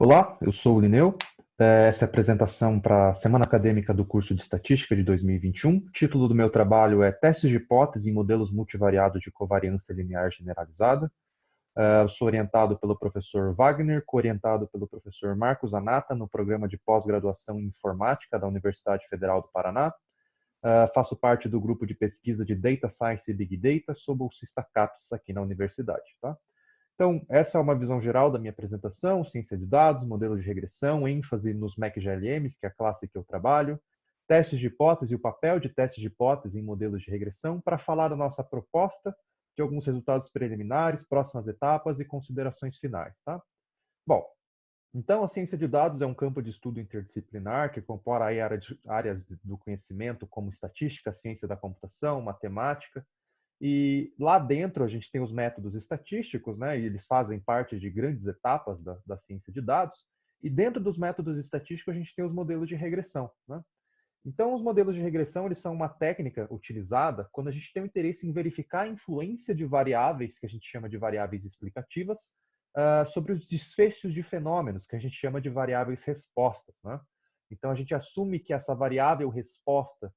Olá, eu sou o Lineu. Essa é a apresentação para a Semana Acadêmica do curso de Estatística de 2021. O título do meu trabalho é Testes de hipótese em modelos multivariados de covariância linear generalizada. Eu sou orientado pelo professor Wagner, co-orientado pelo professor Marcos Anata, no programa de pós-graduação em Informática da Universidade Federal do Paraná. Faço parte do grupo de pesquisa de Data Science e Big Data sob o SISTA-CAPES aqui na universidade. Tá? Então, essa é uma visão geral da minha apresentação: ciência de dados, modelos de regressão, ênfase nos MAC-GLMs, que é a classe que eu trabalho, testes de hipótese e o papel de testes de hipótese em modelos de regressão, para falar da nossa proposta, de alguns resultados preliminares, próximas etapas e considerações finais. Tá? Bom, então a ciência de dados é um campo de estudo interdisciplinar que compõe áreas do conhecimento como estatística, ciência da computação, matemática, e lá dentro a gente tem os métodos estatísticos, né? E eles fazem parte de grandes etapas da ciência de dados. E dentro dos métodos estatísticos a gente tem os modelos de regressão, né? Então, os modelos de regressão eles são uma técnica utilizada quando a gente tem o interesse em verificar a influência de variáveis, que a gente chama de variáveis explicativas, sobre os desfechos de fenômenos, que a gente chama de variáveis respostas, né? Então, a gente assume que essa variável resposta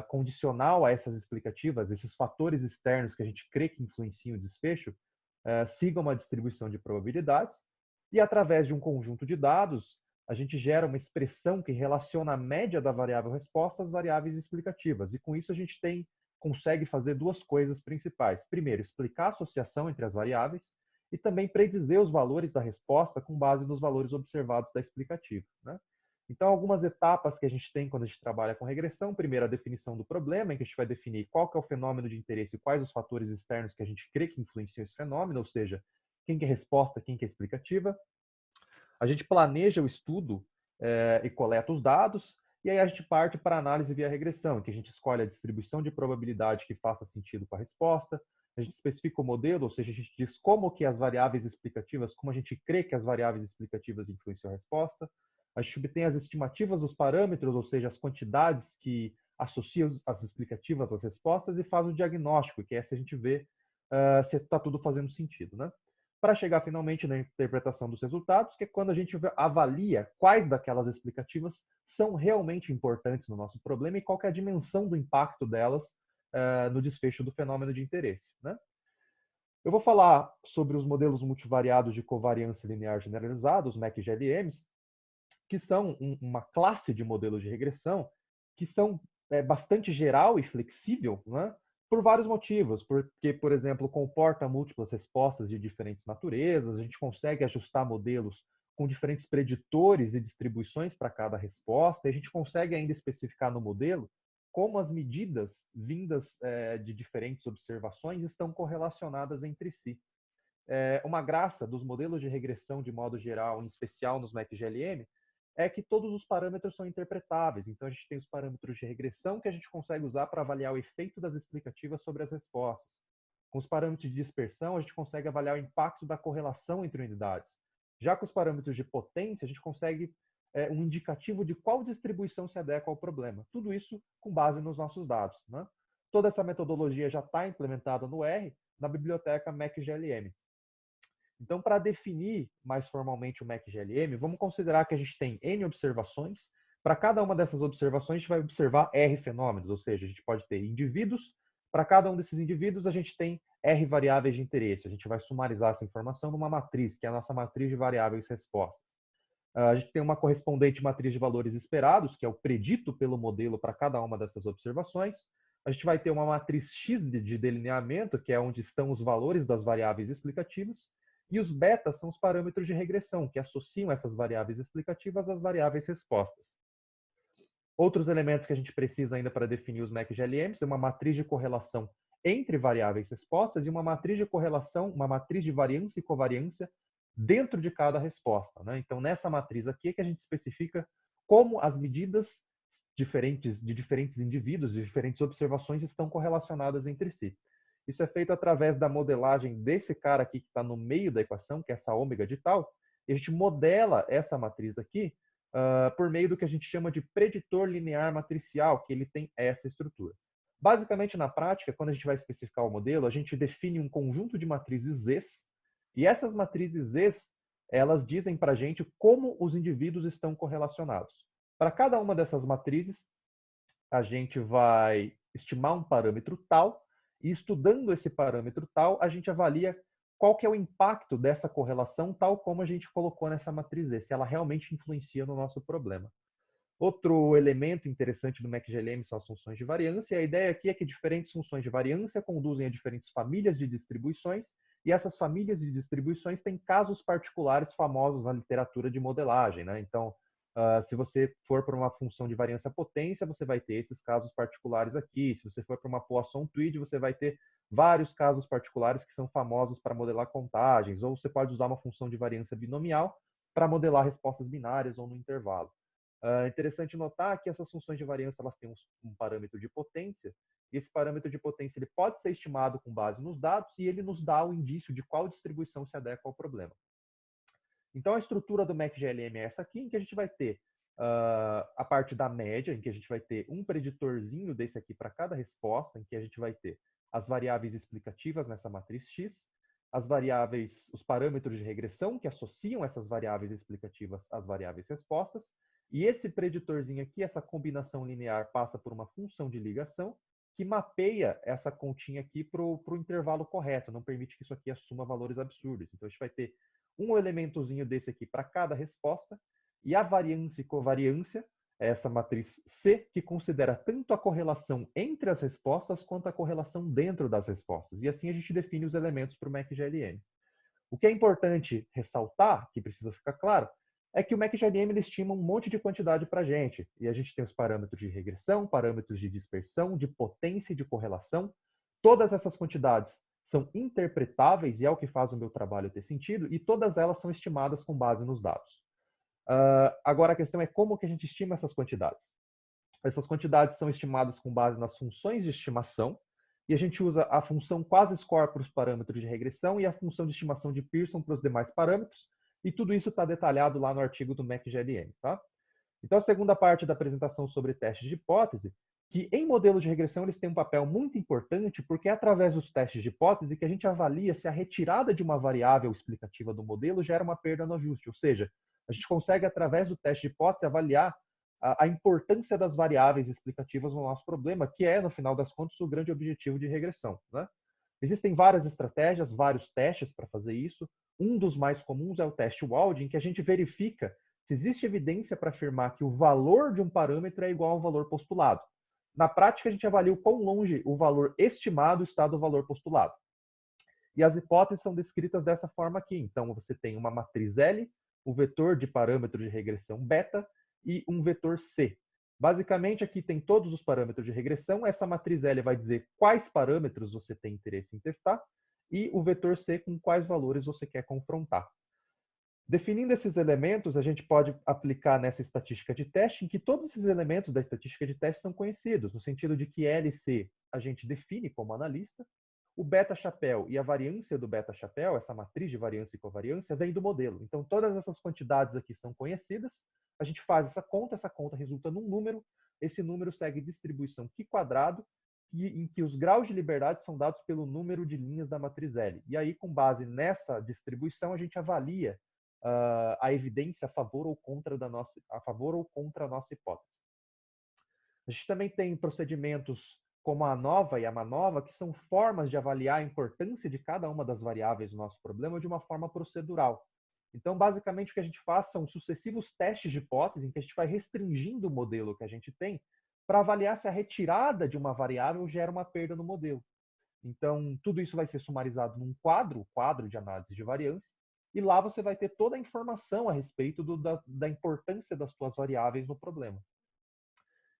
condicional a essas explicativas, esses fatores externos que a gente crê que influenciam o desfecho, sigam uma distribuição de probabilidades, e através de um conjunto de dados, a gente gera uma expressão que relaciona a média da variável resposta às variáveis explicativas. E com isso a gente consegue fazer duas coisas principais. Primeiro, explicar a associação entre as variáveis e também predizer os valores da resposta com base nos valores observados da explicativa, né? Então, algumas etapas que a gente tem quando a gente trabalha com regressão: primeiro, a definição do problema, em que a gente vai definir qual que é o fenômeno de interesse e quais os fatores externos que a gente crê que influenciam esse fenômeno, ou seja, quem que é resposta, quem que é explicativa. A gente planeja o estudo e coleta os dados, e aí a gente parte para a análise via regressão, em que a gente escolhe a distribuição de probabilidade que faça sentido com a resposta, a gente especifica o modelo, ou seja, a gente diz como que as variáveis explicativas, como a gente crê que as variáveis explicativas influenciam a resposta, a gente obtém as estimativas dos parâmetros, ou seja, as quantidades que associam as explicativas às respostas, e faz o diagnóstico, que é se a gente vê se está tudo fazendo sentido, né? Para chegar finalmente na interpretação dos resultados, que é quando a gente avalia quais daquelas explicativas são realmente importantes no nosso problema e qual é a dimensão do impacto delas no desfecho do fenômeno de interesse, né? Eu vou falar sobre os modelos multivariados de covariância linear generalizada, os MAC-GLMs, que são uma classe de modelos de regressão que são bastante geral e flexível, né? Por vários motivos, porque, por exemplo, comporta múltiplas respostas de diferentes naturezas, a gente consegue ajustar modelos com diferentes preditores e distribuições para cada resposta, e a gente consegue ainda especificar no modelo como as medidas vindas de diferentes observações estão correlacionadas entre si. Uma graça dos modelos de regressão de modo geral, em especial nos MAC-GLM, é que todos os parâmetros são interpretáveis. Então, a gente tem os parâmetros de regressão que a gente consegue usar para avaliar o efeito das explicativas sobre as respostas. Com os parâmetros de dispersão, a gente consegue avaliar o impacto da correlação entre unidades. Já com os parâmetros de potência, a gente consegue um indicativo de qual distribuição se adequa ao problema. Tudo isso com base nos nossos dados, né? Toda essa metodologia já está implementada no R, na biblioteca MAC-GLM. Então, para definir mais formalmente o MAC-GLM, vamos considerar que a gente tem N observações. Para cada uma dessas observações, a gente vai observar R fenômenos, ou seja, a gente pode ter indivíduos. Para cada um desses indivíduos, a gente tem R variáveis de interesse. A gente vai sumarizar essa informação numa matriz, que é a nossa matriz de variáveis respostas. A gente tem uma correspondente matriz de valores esperados, que é o predito pelo modelo para cada uma dessas observações. A gente vai ter uma matriz X de delineamento, que é onde estão os valores das variáveis explicativas. E os betas são os parâmetros de regressão, que associam essas variáveis explicativas às variáveis respostas. Outros elementos que a gente precisa ainda para definir os MAC-GLMs é uma matriz de correlação entre variáveis respostas e uma matriz de correlação, uma matriz de variância e covariância dentro de cada resposta, né? Então, nessa matriz aqui é que a gente especifica como as medidas de diferentes indivíduos, de diferentes observações estão correlacionadas entre si. Isso é feito através da modelagem desse cara aqui que está no meio da equação, que é essa ômega de tal, e a gente modela essa matriz aqui por meio do que a gente chama de preditor linear matricial, que ele tem essa estrutura. Basicamente, na prática, quando a gente vai especificar o modelo, a gente define um conjunto de matrizes Zs, e essas matrizes Zs, elas dizem para a gente como os indivíduos estão correlacionados. Para cada uma dessas matrizes, a gente vai estimar um parâmetro tal, e estudando esse parâmetro tal, a gente avalia qual que é o impacto dessa correlação, tal como a gente colocou nessa matriz E, se ela realmente influencia no nosso problema. Outro elemento interessante do MacGLM são as funções de variância, e a ideia aqui é que diferentes funções de variância conduzem a diferentes famílias de distribuições, e essas famílias de distribuições têm casos particulares famosos na literatura de modelagem, né? Então, se você for para uma função de variância potência, você vai ter esses casos particulares aqui. Se você for para uma Poisson-Tweed, você vai ter vários casos particulares que são famosos para modelar contagens, ou você pode usar uma função de variância binomial para modelar respostas binárias ou no intervalo. É interessante notar que essas funções de variância elas têm um parâmetro de potência, e esse parâmetro de potência ele pode ser estimado com base nos dados, e ele nos dá o indício de qual distribuição se adequa ao problema. Então, a estrutura do MacGLM é essa aqui, em que a gente vai ter a parte da média, em que a gente vai ter um preditorzinho desse aqui para cada resposta, em que a gente vai ter as variáveis explicativas nessa matriz X, as variáveis, os parâmetros de regressão que associam essas variáveis explicativas às variáveis respostas, e esse preditorzinho aqui, essa combinação linear, passa por uma função de ligação que mapeia essa continha aqui para o intervalo correto, não permite que isso aqui assuma valores absurdos. Então, a gente vai ter um elementozinho desse aqui para cada resposta, e a variância e covariância é essa matriz C, que considera tanto a correlação entre as respostas quanto a correlação dentro das respostas. E assim a gente define os elementos para o MacGLM. O que é importante ressaltar, que precisa ficar claro, é que o MacGLM ele estima um monte de quantidade para a gente. E a gente tem os parâmetros de regressão, parâmetros de dispersão, de potência e de correlação. Todas essas quantidades são interpretáveis, e é o que faz o meu trabalho ter sentido, e todas elas são estimadas com base nos dados. Agora a questão é como que a gente estima essas quantidades. Essas quantidades são estimadas com base nas funções de estimação, e a gente usa a função quasi-score para os parâmetros de regressão e a função de estimação de Pearson para os demais parâmetros, e tudo isso está detalhado lá no artigo do MacGLM. Tá? Então, a segunda parte da apresentação sobre testes de hipótese, que em modelos de regressão eles têm um papel muito importante, porque é através dos testes de hipótese que a gente avalia se a retirada de uma variável explicativa do modelo gera uma perda no ajuste, ou seja, a gente consegue, através do teste de hipótese, avaliar a importância das variáveis explicativas no nosso problema, que é, no final das contas, o grande objetivo de regressão. Né? Existem várias estratégias, vários testes para fazer isso. Um dos mais comuns é o teste Wald, em que a gente verifica se existe evidência para afirmar que o valor de um parâmetro é igual ao valor postulado. Na prática, a gente avalia o quão longe o valor estimado está do valor postulado. E as hipóteses são descritas dessa forma aqui. Então, você tem uma matriz L, o vetor de parâmetro de regressão beta e um vetor C. Basicamente, aqui tem todos os parâmetros de regressão. Essa matriz L vai dizer quais parâmetros você tem interesse em testar e o vetor C com quais valores você quer confrontar. Definindo esses elementos, a gente pode aplicar nessa estatística de teste, em que todos esses elementos da estatística de teste são conhecidos, no sentido de que L e C a gente define como analista, o beta-chapéu e a variância do beta-chapéu, essa matriz de variância e covariância, vem do modelo. Então, todas essas quantidades aqui são conhecidas, a gente faz essa conta resulta num número, esse número segue distribuição Q quadrado, em que os graus de liberdade são dados pelo número de linhas da matriz L. E aí, com base nessa distribuição, a gente avalia a evidência a favor ou contra a nossa hipótese. A gente também tem procedimentos como a ANOVA e a MANOVA, que são formas de avaliar a importância de cada uma das variáveis do nosso problema de uma forma procedural. Então, basicamente, o que a gente faz são sucessivos testes de hipótese em que a gente vai restringindo o modelo que a gente tem para avaliar se a retirada de uma variável gera uma perda no modelo. Então, tudo isso vai ser sumarizado num quadro, o quadro de análise de variância, e lá você vai ter toda a informação a respeito da importância das suas variáveis no problema.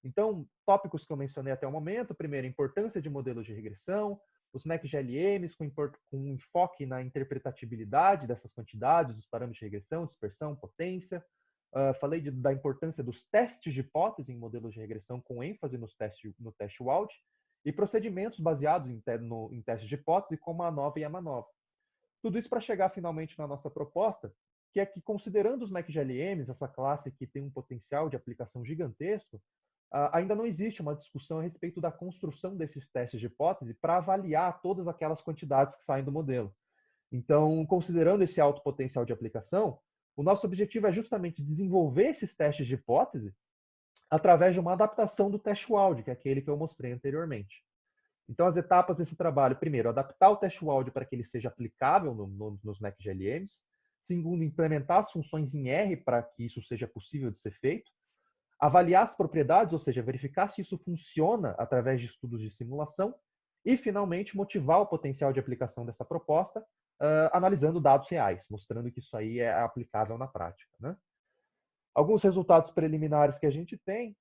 Então, tópicos que eu mencionei até o momento: primeiro, a importância de modelos de regressão, os MacGLMs com enfoque na interpretabilidade dessas quantidades, dos parâmetros de regressão, dispersão, potência. Falei da importância dos testes de hipótese em modelos de regressão, com ênfase no teste Wald, e procedimentos baseados em testes de hipótese, como a ANOVA e a MANOVA. Tudo isso para chegar finalmente na nossa proposta, que é que, considerando os MacGLMs, essa classe que tem um potencial de aplicação gigantesco, ainda não existe uma discussão a respeito da construção desses testes de hipótese para avaliar todas aquelas quantidades que saem do modelo. Então, considerando esse alto potencial de aplicação, o nosso objetivo é justamente desenvolver esses testes de hipótese através de uma adaptação do teste WALD, que é aquele que eu mostrei anteriormente. Então, as etapas desse trabalho, primeiro, adaptar o teste WALD para que ele seja aplicável nos MAC-GLMs. Segundo, implementar as funções em R para que isso seja possível de ser feito. Avaliar as propriedades, ou seja, verificar se isso funciona através de estudos de simulação. E, finalmente, motivar o potencial de aplicação dessa proposta, analisando dados reais, mostrando que isso aí é aplicável na prática, né? Alguns resultados preliminares que a gente tem: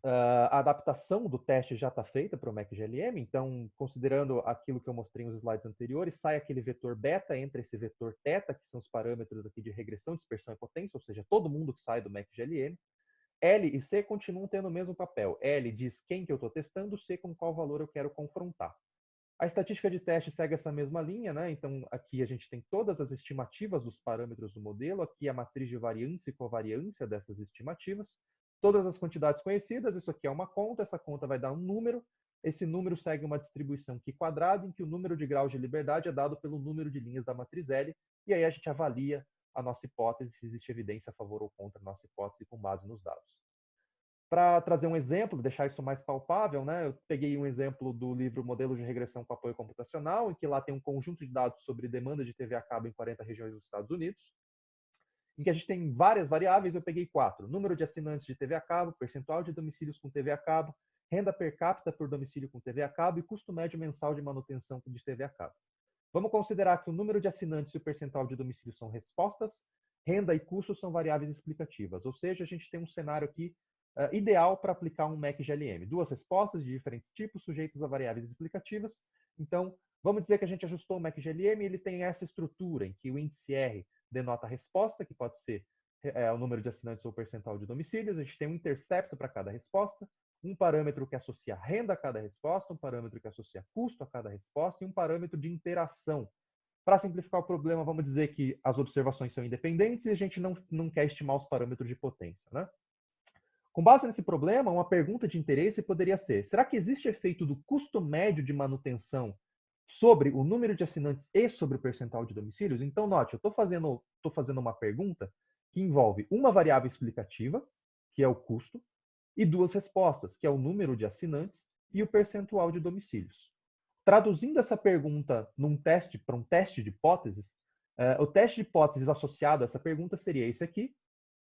a adaptação do teste já está feita para o MAC-GLM, então, considerando aquilo que eu mostrei nos slides anteriores, sai aquele vetor beta, entra esse vetor teta, que são os parâmetros aqui de regressão, dispersão e potência, ou seja, todo mundo que sai do MAC-GLM. L e C continuam tendo o mesmo papel. L diz quem que eu estou testando, C com qual valor eu quero confrontar. A estatística de teste segue essa mesma linha, né? Então, aqui a gente tem todas as estimativas dos parâmetros do modelo, aqui a matriz de variância e covariância dessas estimativas, todas as quantidades conhecidas, isso aqui é uma conta, essa conta vai dar um número, esse número segue uma distribuição Q² em que o número de graus de liberdade é dado pelo número de linhas da matriz L, e aí a gente avalia a nossa hipótese, se existe evidência a favor ou contra a nossa hipótese com base nos dados. Para trazer um exemplo, deixar isso mais palpável, né, eu peguei um exemplo do livro Modelos de Regressão com Apoio Computacional, em que lá tem um conjunto de dados sobre demanda de TV a cabo em 40 regiões dos Estados Unidos, em que a gente tem várias variáveis, eu peguei 4. Número de assinantes de TV a cabo, percentual de domicílios com TV a cabo, renda per capita por domicílio com TV a cabo e custo médio mensal de manutenção de TV a cabo. Vamos considerar que o número de assinantes e o percentual de domicílios são respostas, renda e custo são variáveis explicativas, ou seja, a gente tem um cenário aqui ideal para aplicar um MAC-GLM. Duas respostas de diferentes tipos, sujeitas a variáveis explicativas. Então, vamos dizer que a gente ajustou o MAC-GLM e ele tem essa estrutura, em que o índice R denota a resposta, que pode ser o número de assinantes ou percentual de domicílios. A gente tem um intercepto para cada resposta, um parâmetro que associa renda a cada resposta, um parâmetro que associa custo a cada resposta e um parâmetro de interação. Para simplificar o problema, vamos dizer que as observações são independentes e a gente não quer estimar os parâmetros de potência, né? Com base nesse problema, uma pergunta de interesse poderia ser: será que existe efeito do custo médio de manutenção sobre o número de assinantes e sobre o percentual de domicílios? Então, note, eu estou fazendo uma pergunta que envolve uma variável explicativa, que é o custo, e duas respostas, que é o número de assinantes e o percentual de domicílios. Traduzindo essa pergunta para um teste de hipóteses, o teste de hipóteses associado a essa pergunta seria esse aqui,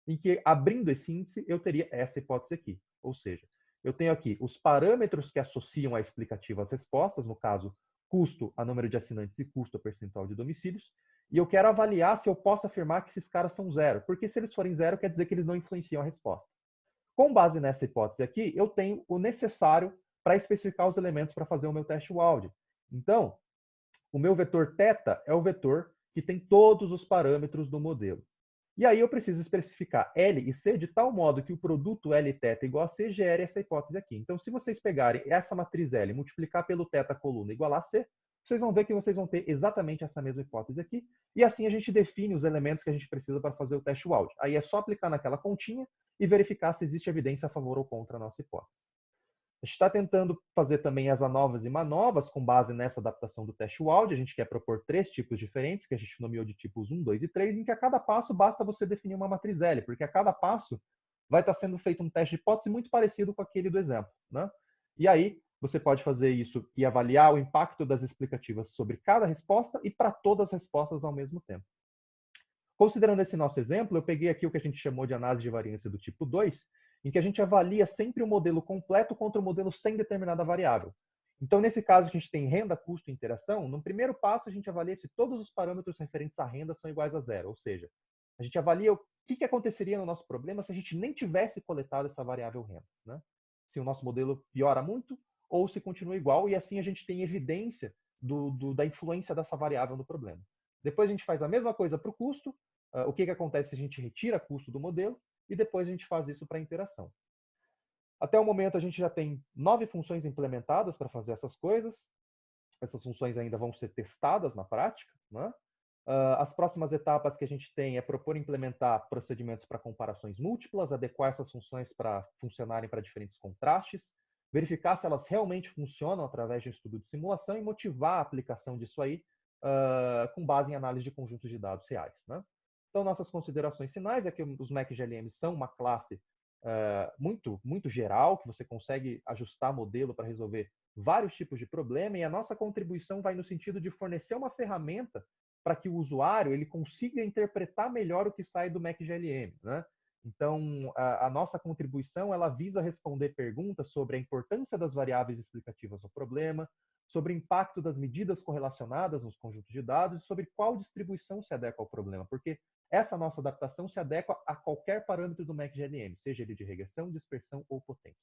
em que, abrindo esse índice, eu teria essa hipótese aqui. Ou seja, eu tenho aqui os parâmetros que associam a explicativa às respostas, no caso, custo a número de assinantes e custo a percentual de domicílios, e eu quero avaliar se eu posso afirmar que esses caras são zero, porque se eles forem zero, quer dizer que eles não influenciam a resposta. Com base nessa hipótese aqui, eu tenho o necessário para especificar os elementos para fazer o meu teste WALD. Então, o meu vetor θ é o vetor que tem todos os parâmetros do modelo. E aí eu preciso especificar L e C de tal modo que o produto L θ igual a C gere essa hipótese aqui. Então, se vocês pegarem essa matriz L e multiplicar pelo θ coluna igual a C, vocês vão ver que vocês vão ter exatamente essa mesma hipótese aqui. E assim a gente define os elementos que a gente precisa para fazer o teste WALD. Aí é só aplicar naquela continha e verificar se existe evidência a favor ou contra a nossa hipótese. A gente está tentando fazer também as ANOVAs e MANOVAs com base nessa adaptação do teste WALD. A gente quer propor 3 tipos diferentes, que a gente nomeou de tipos 1, 2 e 3, em que a cada passo basta você definir uma matriz L, porque a cada passo vai estar sendo feito um teste de hipótese muito parecido com aquele do exemplo, né? E aí você pode fazer isso e avaliar o impacto das explicativas sobre cada resposta e para todas as respostas ao mesmo tempo. Considerando esse nosso exemplo, eu peguei aqui o que a gente chamou de análise de variância do tipo 2, em que a gente avalia sempre o modelo completo contra o modelo sem determinada variável. Então, nesse caso, a gente tem renda, custo e interação. No primeiro passo, a gente avalia se todos os parâmetros referentes à renda são iguais a zero, ou seja, a gente avalia o que aconteceria no nosso problema se a gente nem tivesse coletado essa variável renda, né? Se o nosso modelo piora muito ou se continua igual, e assim a gente tem evidência da influência dessa variável no problema. Depois a gente faz a mesma coisa para o custo, o que acontece se a gente retira custo do modelo, e depois a gente faz isso para a interação. Até o momento, a gente já tem 9 funções implementadas para fazer essas coisas. Essas funções ainda vão ser testadas na prática, né? As próximas etapas que a gente tem é propor e implementar procedimentos para comparações múltiplas, adequar essas funções para funcionarem para diferentes contrastes, verificar se elas realmente funcionam através de um estudo de simulação e motivar a aplicação disso aí com base em análise de conjuntos de dados reais, né? Então, nossas considerações finais é que os Mac-GLM são uma classe muito geral, que você consegue ajustar modelo para resolver vários tipos de problema, e a nossa contribuição vai no sentido de fornecer uma ferramenta para que o usuário ele consiga interpretar melhor o que sai do Mac-GLM, né? Então, a nossa contribuição ela visa responder perguntas sobre a importância das variáveis explicativas no problema, sobre o impacto das medidas correlacionadas nos conjuntos de dados e sobre qual distribuição se adequa ao problema, porque essa nossa adaptação se adequa a qualquer parâmetro do Mac-GLM, seja ele de regressão, dispersão ou potência.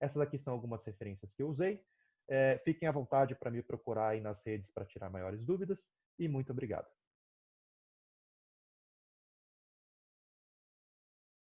Essas aqui são algumas referências que eu usei. Fiquem à vontade para me procurar aí nas redes para tirar maiores dúvidas e muito obrigado.